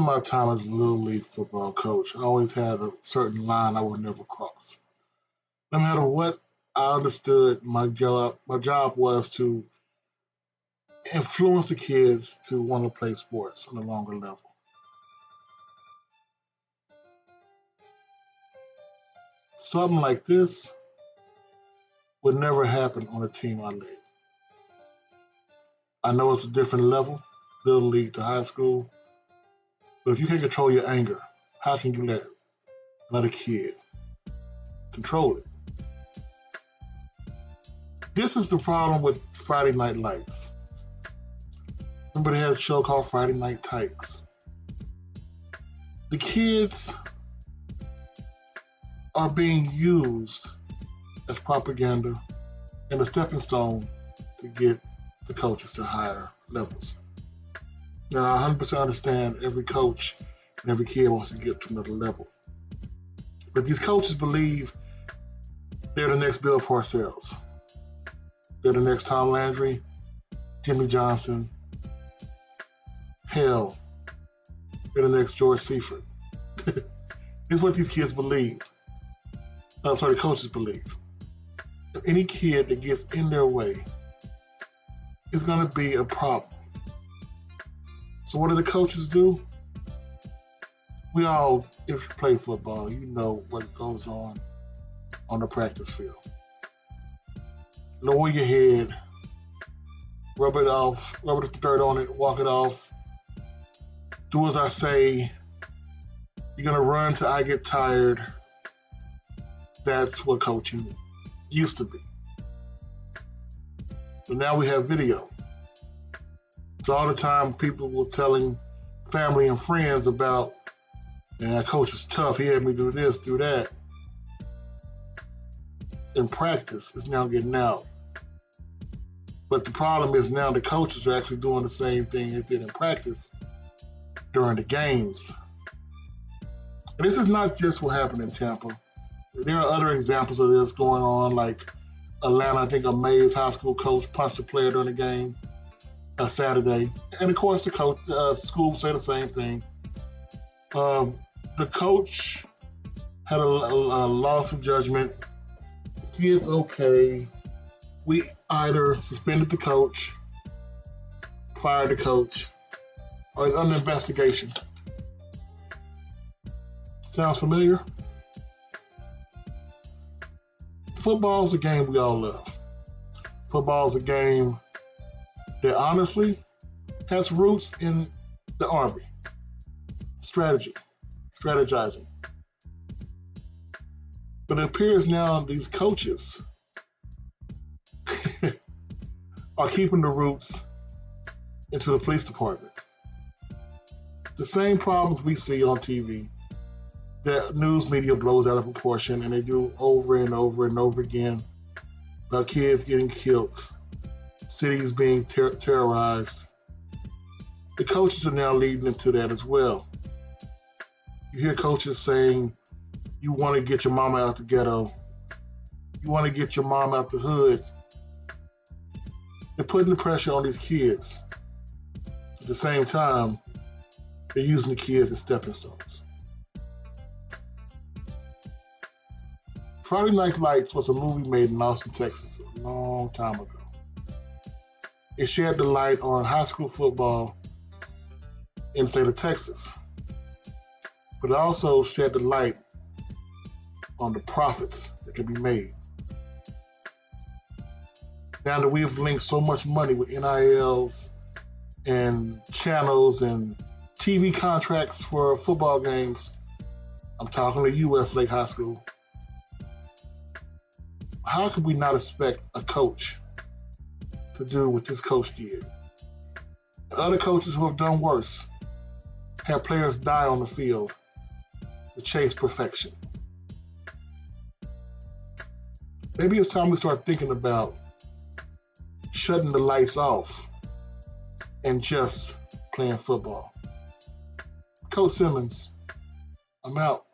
my time as a little league football coach, I always had a certain line I would never cross. No matter what, I understood my job was to influence the kids to want to play sports on a longer level. Something like this would never happen on a team I led. I know it's a different level, little league to high school, but if you can't control your anger, how can you let another kid control it? This is the problem with Friday Night Lights. Remember they had a show called Friday Night Tykes. The kids are being used as propaganda and a stepping stone to get the coaches to higher levels. Now, I 100% understand every coach and every kid wants to get to another level. But these coaches believe they're the next Bill Parcells. They're the next Tom Landry, Jimmy Johnson. Hell, they're the next George Seifert. It's what these kids believe. The coaches believe. If any kid that gets in their way is going to be a problem. So what do the coaches do? We all, if you play football, you know what goes on the practice field. Lower your head, rub it off, rub the dirt on it, walk it off. Do as I say. You're going to run till I get tired. That's what coaching used to be. But now we have video. So all the time people were telling family and friends about, man, that coach is tough. He had me do this, do that. In practice, it's now getting out. But the problem is now the coaches are actually doing the same thing they did in practice during the games. And this is not just what happened in Tampa. There are other examples of this going on, like Atlanta. I think a Mays high school coach punched a player during the game Saturday. And of course, the coach, school said the same thing. The coach had a loss of judgment. He is okay. We either suspended the coach, fired the coach, or is under investigation. Sounds familiar? Football is a game we all love. Football is a game that honestly has roots in the Army. Strategizing. But it appears now these coaches are keeping the roots into the police department. The same problems we see on TV that news media blows out of proportion, and they do over and over and over again about kids getting killed, cities being terrorized. The coaches are now leading into that as well. You hear coaches saying, you want to get your mama out the ghetto. You want to get your mom out the hood. They're putting the pressure on these kids. At the same time, they're using the kids as stepping stones. Friday Night Lights was a movie made in Austin, Texas a long time ago. It shed the light on high school football in the state of Texas. But it also shed the light on the profits that can be made. Now that we've linked so much money with NILs and channels and TV contracts for football games, I'm talking to U.S. Lake High School. How could we not expect a coach to do what this coach did? And other coaches who have done worse have players die on the field to chase perfection. Maybe it's time we start thinking about shutting the lights off and just playing football. Coach Simmons, I'm out.